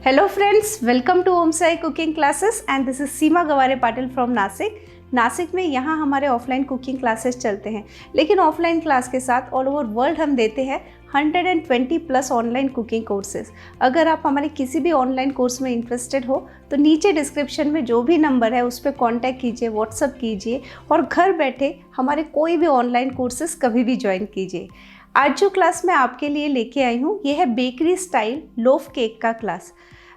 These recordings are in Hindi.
Hello friends, welcome to Om Sai Cooking Classes and this is Seema Gaware Patil from Nashik. Nashik में यहाँ हमारे ऑफलाइन कुकिंग क्लासेस चलते हैं, लेकिन ऑफलाइन क्लास के साथ ऑल ओवर वर्ल्ड हम देते हैं 120 प्लस ऑनलाइन कुकिंग कोर्सेज। अगर आप हमारे किसी भी ऑनलाइन कोर्स में इंटरेस्टेड हो तो नीचे डिस्क्रिप्शन में जो भी नंबर है उस पर कॉन्टैक्ट कीजिए, व्हाट्सअप कीजिए और घर बैठे हमारे कोई भी ऑनलाइन कोर्सेज कभी भी ज्वाइन कीजिए। आज जो क्लास मैं आपके लिए लेके आई हूँ ये है बेकरी स्टाइल लोफ केक का क्लास।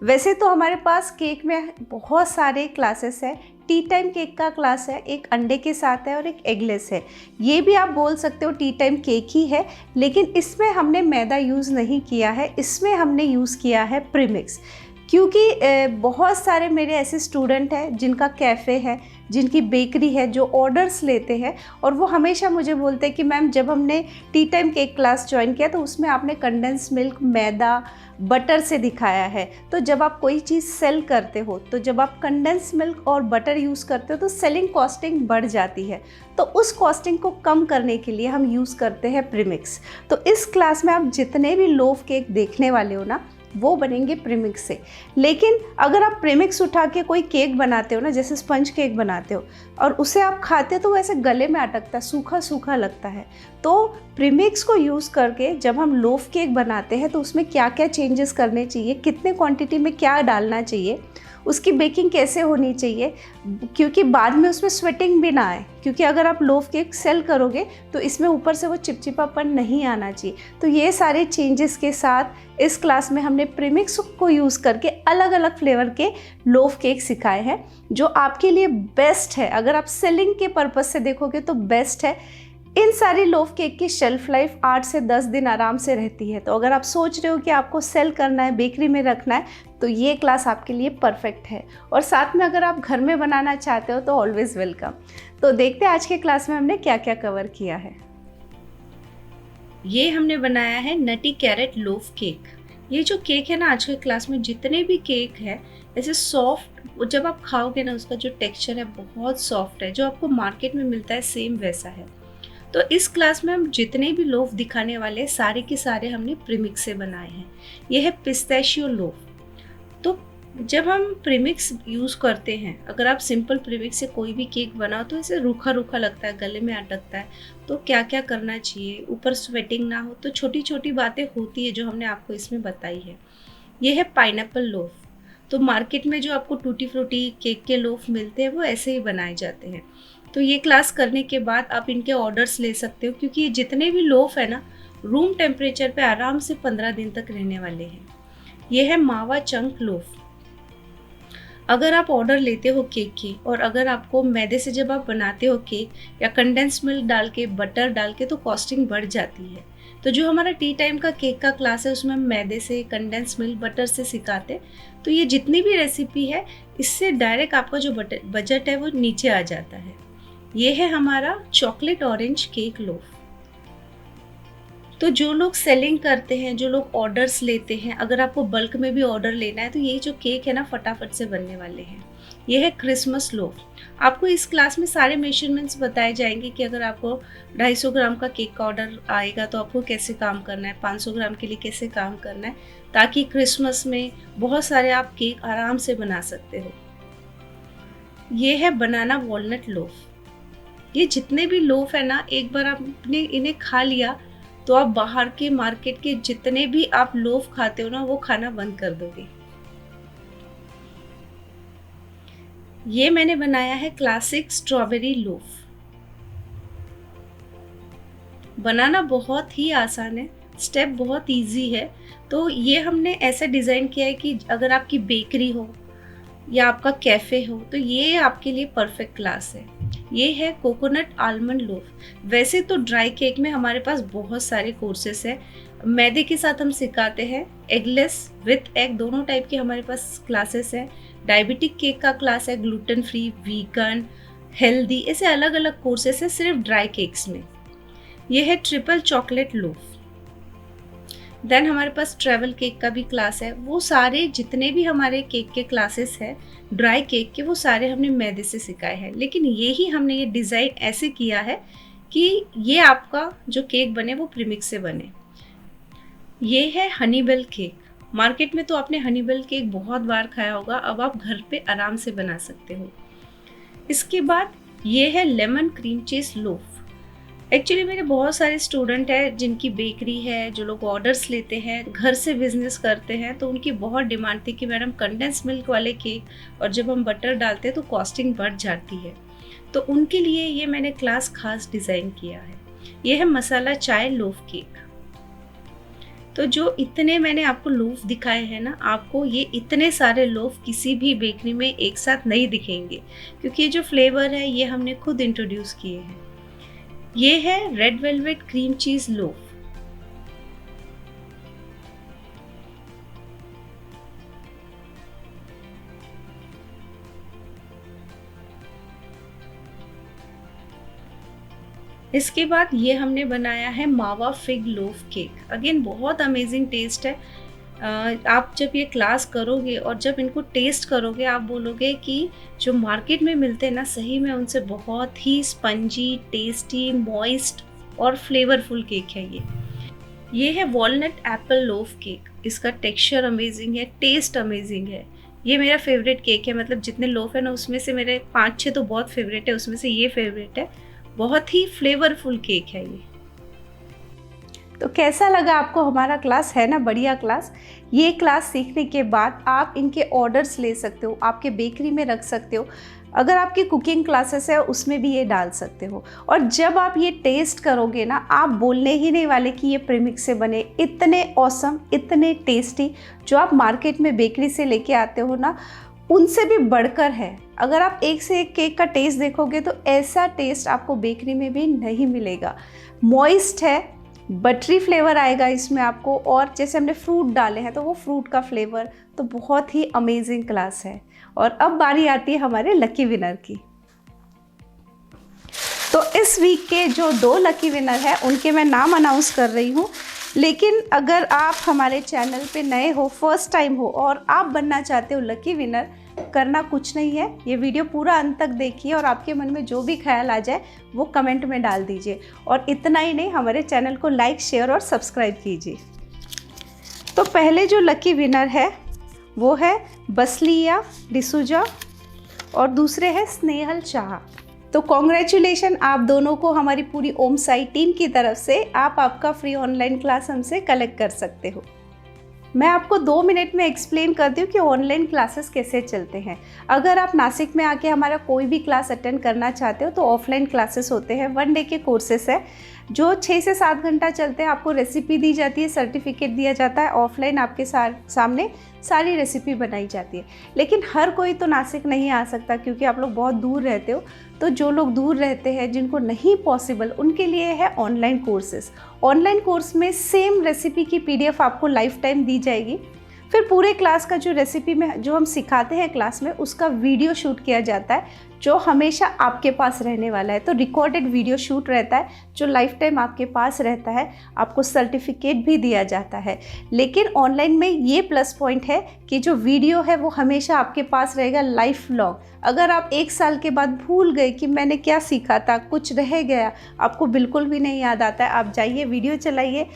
वैसे तो हमारे पास केक में बहुत सारे क्लासेस हैं। टी टाइम केक का क्लास है, एक अंडे के साथ है और एक एगलेस है। ये भी आप बोल सकते हो टी टाइम केक ही है, लेकिन इसमें हमने मैदा यूज़ नहीं किया है, इसमें हमने यूज़ किया है प्रीमिक्स। क्योंकि बहुत सारे मेरे ऐसे स्टूडेंट हैं जिनका कैफ़े है, जिनकी बेकरी है, जो ऑर्डर्स लेते हैं और वो हमेशा मुझे बोलते हैं कि मैम जब हमने T time cake class join किया तो उसमें आपने कंडेंस मिल्क, मैदा, बटर से दिखाया है। तो जब आप कोई चीज़ सेल करते हो तो जब आप कंडेंस मिल्क और बटर यूज़ करते हो तो सेलिंग कॉस्टिंग बढ़ जाती है, तो उस कॉस्टिंग को कम करने के लिए हम यूज़ करते हैं प्रीमिक्स। तो इस क्लास में आप जितने भी लोफ केक देखने वाले हो ना वो बनेंगे प्रीमिक्स से। लेकिन अगर आप प्रीमिक्स उठा के कोई केक बनाते हो ना, जैसे स्पंज केक बनाते हो और उसे आप खाते हो तो वैसे गले में अटकता है, सूखा सूखा लगता है। तो प्रीमिक्स को यूज़ करके जब हम लोफ केक बनाते हैं तो उसमें क्या क्या चेंजेस करने चाहिए, कितने क्वांटिटी में क्या डालना चाहिए, उसकी बेकिंग कैसे होनी चाहिए, क्योंकि बाद में उसमें स्वेटिंग भी ना आए। क्योंकि अगर आप लोफ केक सेल करोगे तो इसमें ऊपर से वो चिपचिपापन नहीं आना चाहिए। तो ये सारे चेंजेस के साथ इस क्लास में हमने प्रीमिक्स को यूज़ करके अलग अलग फ्लेवर के लोफ केक सिखाए हैं, जो आपके लिए बेस्ट है। अगर आप सेलिंग के पर्पज़ से देखोगे तो बेस्ट है। इन सारी लोफ केक की शेल्फ लाइफ 8 से 10 दिन आराम से रहती है। तो अगर आप सोच रहे हो कि आपको सेल करना है, बेकरी में रखना है, तो ये क्लास आपके लिए परफेक्ट है। और साथ में अगर आप घर में बनाना चाहते हो तो ऑलवेज़ वेलकम। तो देखते हैं आज के क्लास में हमने क्या क्या कवर किया है। ये हमने बनाया है नटी कैरेट लोफ केक। ये जो केक है ना, आज के क्लास में जितने भी केक है ऐसे सॉफ्ट, जब आप खाओगे ना उसका जो टेक्सचर है बहुत सॉफ्ट है, जो आपको मार्केट में मिलता है सेम वैसा है। तो इस क्लास में हम जितने भी लोफ दिखाने वाले सारे के सारे हमने प्रीमिक्स से बनाए हैं। ये है पिस्ताशियो लोफ। तो जब हम प्रीमिक्स यूज़ करते हैं, अगर आप सिंपल प्रीमिक्स से कोई भी केक बनाओ तो ऐसे रूखा रूखा लगता है, गले में अटकता है। तो क्या क्या करना चाहिए, ऊपर स्वेटिंग ना हो, तो छोटी छोटी बातें होती है जो हमने आपको इसमें बताई है। ये है पाइनएप्पल लोफ। तो मार्केट में जो आपको टूटी फ्रूटी केक के लोफ मिलते हैं वो ऐसे ही बनाए जाते हैं। तो ये क्लास करने के बाद आप इनके ऑर्डर्स ले सकते हो, क्योंकि ये जितने भी लोफ है ना रूम टेम्परेचर पे आराम से 15 दिन तक रहने वाले हैं। ये है मावा चंक लोफ। अगर आप ऑर्डर लेते हो केक की और अगर आपको मैदे से जब आप बनाते हो केक या कंडेंस मिल्क डाल के, बटर डाल के, तो कॉस्टिंग बढ़ जाती है। तो जो हमारा टी टाइम का केक का क्लास है उसमें हम मैदे से, कंडेंस मिल्क, बटर से सिखाते। तो ये जितनी भी रेसिपी है इससे डायरेक्ट आपका जो बजट है वो नीचे आ जाता है। ये है हमारा चॉकलेट ऑरेंज केक लोफ। तो जो लोग सेलिंग करते हैं, जो लोग ऑर्डर्स लेते हैं, अगर आपको बल्क में भी ऑर्डर लेना है तो ये जो केक है ना फटाफट से बनने वाले हैं। ये है क्रिसमस लोफ। आपको इस क्लास में सारे मेजरमेंट्स बताए जाएंगे कि अगर आपको 250 ग्राम का केक का ऑर्डर आएगा तो आपको कैसे काम करना है, 500 ग्राम के लिए कैसे काम करना है, ताकि क्रिसमस में बहुत सारे आप केक आराम से बना सकते हो। ये है बनाना वॉलनट लोफ। ये जितने भी लोफ है ना, एक बार आपने इन्हें खा लिया तो आप बाहर के मार्केट के जितने भी आप लोफ खाते हो ना वो खाना बंद कर दोगे। ये मैंने बनाया है क्लासिक स्ट्रॉबेरी लोफ। बनाना बहुत ही आसान है, स्टेप बहुत इजी है। तो ये हमने ऐसे डिज़ाइन किया है कि अगर आपकी बेकरी हो या आपका कैफ़े हो तो ये आपके लिए परफेक्ट क्लास है। ये है कोकोनट आलमंड लोफ। वैसे तो ड्राई केक में हमारे पास बहुत सारे कोर्सेस हैं। मैदे के साथ हम सिखाते हैं, एगलेस विथ एग, दोनों टाइप के हमारे पास क्लासेस हैं। डायबिटिक केक का क्लास है, ग्लूटेन फ्री, वीगन, हेल्दी, ऐसे अलग अलग कोर्सेस हैं सिर्फ ड्राई केक्स में। ये है ट्रिपल चॉकलेट लोफ। देन हमारे पास ट्रैवल केक का भी क्लास है। वो सारे जितने भी हमारे केक के क्लासेस हैं ड्राई केक के, वो सारे हमने मैदे से सिखाए हैं। लेकिन ये हमने डिज़ाइन ऐसे किया है कि ये आपका जो केक बने वो प्रीमिक्स से बने। ये है हनी बेल केक। मार्केट में तो आपने हनीवेल केक बहुत बार खाया होगा, अब आप घर पे आराम से बना सकते हो। इसके बाद ये है lemon cream cheese loaf. Actually मेरे बहुत सारे स्टूडेंट हैं जिनकी बेकरी है, जो लोग ऑर्डर्स लेते हैं, घर से बिजनेस करते हैं, तो उनकी बहुत डिमांड थी कि मैडम कंडेंस मिल्क वाले केक और जब हम बटर डालते हैं तो कॉस्टिंग बढ़ जाती है। तो उनके लिए ये मैंने क्लास खास डिज़ाइन किया है। ये है मसाला चाय लोफ केक। तो जो इतने मैंने आपको लोफ दिखाए हैं ना, आपको ये इतने सारे लोफ किसी भी बेकरी में एक साथ नहीं दिखेंगे, क्योंकि ये जो फ्लेवर है ये हमने खुद इंट्रोड्यूस किए हैं। ये है red velvet cream cheese loaf. इसके बाद ये हमने बनाया है मावा फिग लोफ केक। अगेन बहुत अमेजिंग टेस्ट है। आप जब ये क्लास करोगे और जब इनको टेस्ट करोगे, आप बोलोगे कि जो मार्केट में मिलते हैं ना, सही में उनसे बहुत ही स्पंजी, टेस्टी, मॉइस्ट और फ्लेवरफुल केक है ये है वॉलनट एप्पल लोफ केक। इसका टेक्सचर अमेजिंग है, टेस्ट अमेजिंग है। ये मेरा फेवरेट केक है, मतलब जितने लोफ है ना उसमें से मेरे 5-6 तो बहुत फेवरेट है, उसमें से ये फेवरेट है। बहुत ही फ्लेवरफुल केक है ये। तो कैसा लगा आपको हमारा क्लास? है ना बढ़िया क्लास। ये क्लास सीखने के बाद आप इनके ऑर्डर्स ले सकते हो, आपके बेकरी में रख सकते हो। अगर आपकी कुकिंग क्लासेस है उसमें भी ये डाल सकते हो। और जब आप ये टेस्ट करोगे ना, आप बोलने ही नहीं वाले कि ये प्रीमिक्स से बने। इतने ऑसम, इतने टेस्टी, जो आप मार्केट में बेकरी से लेके आते हो ना, उनसे भी बढ़कर है। अगर आप एक से एक केक का टेस्ट देखोगे तो ऐसा टेस्ट आपको बेकरी में भी नहीं मिलेगा। मॉइस्ट है, बटरी फ्लेवर आएगा इसमें आपको, और जैसे हमने फ्रूट डाले हैं तो वो फ्रूट का फ्लेवर, तो बहुत ही अमेजिंग क्लास है। और अब बारी आती है हमारे लकी विनर की। तो इस वीक के जो 2 लकी विनर हैं उनके मैं नाम अनाउंस कर रही हूँ। लेकिन अगर आप हमारे चैनल पे नए हो, फर्स्ट टाइम हो और आप बनना चाहते हो लकी विनर, करना कुछ नहीं है। ये वीडियो पूरा अंत तक देखिए और आपके मन में जो भी ख्याल आ जाए वो कमेंट में डाल दीजिए। और इतना ही नहीं, हमारे चैनल को लाइक, शेयर और सब्सक्राइब कीजिए। तो पहले जो लकी विनर है वो है बसलिया डिसूजा और दूसरे हैं स्नेहल शाह। तो कॉन्ग्रेचुलेशन आप दोनों को हमारी पूरी ओम साई टीम की तरफ से। आप आपका फ्री ऑनलाइन क्लास हमसे कलेक्ट कर सकते हो। मैं आपको 2 मिनट में एक्सप्लेन करती हूँ कि ऑनलाइन क्लासेस कैसे चलते हैं। अगर आप नासिक में आके हमारा कोई भी क्लास अटेंड करना चाहते हो तो ऑफलाइन क्लासेस होते हैं, 1 डे के कोर्सेस है जो 6 से 7 घंटा चलते हैं। आपको रेसिपी दी जाती है, सर्टिफिकेट दिया जाता है। ऑफलाइन आपके सामने सारी रेसिपी बनाई जाती है। लेकिन हर कोई तो नासिक नहीं आ सकता, क्योंकि आप लोग बहुत दूर रहते हो। तो जो लोग दूर रहते हैं, जिनको नहीं पॉसिबल, उनके लिए है ऑनलाइन कोर्सेस। ऑनलाइन कोर्स में सेम रेसिपी की PDF आपको लाइफ टाइम दी जाएगी। फिर पूरे क्लास का जो रेसिपी में जो हम सिखाते हैं क्लास में, उसका वीडियो शूट किया जाता है, जो हमेशा आपके पास रहने वाला है। तो रिकॉर्डेड वीडियो शूट रहता है जो लाइफ टाइम आपके पास रहता है। आपको सर्टिफिकेट भी दिया जाता है। लेकिन ऑनलाइन में ये प्लस पॉइंट है कि जो वीडियो है वो हमेशा आपके पास रहेगा लाइफ लॉन्ग। अगर आप 1 साल के बाद भूल गए कि मैंने क्या सीखा था, कुछ रह गया, आपको बिल्कुल भी नहीं याद आता है, आप जाइए वीडियो चलाइए,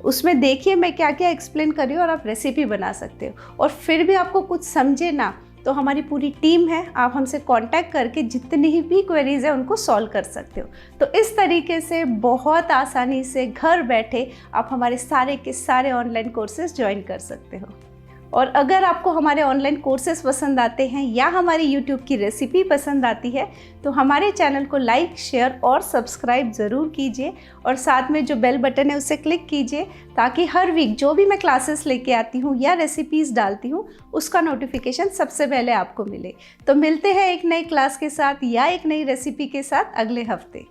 उसमें देखिए मैं क्या क्या एक्सप्लेन कर रही हूँ और आप रेसिपी बना सकते हो। और फिर भी आपको कुछ समझे ना, तो हमारी पूरी टीम है, आप हमसे कांटेक्ट करके जितनी भी क्वेरीज है उनको सॉल्व कर सकते हो। तो इस तरीके से बहुत आसानी से घर बैठे आप हमारे सारे के सारे ऑनलाइन कोर्सेज ज्वाइन कर सकते हो। और अगर आपको हमारे ऑनलाइन कोर्सेज पसंद आते हैं या हमारी YouTube की रेसिपी पसंद आती है, तो हमारे चैनल को लाइक, शेयर और सब्सक्राइब ज़रूर कीजिए। और साथ में जो बेल बटन है उसे क्लिक कीजिए, ताकि हर वीक जो भी मैं क्लासेस लेके आती हूँ या रेसिपीज़ डालती हूँ उसका नोटिफिकेशन सबसे पहले आपको मिले। तो मिलते हैं एक नई क्लास के साथ या एक नई रेसिपी के साथ अगले हफ्ते।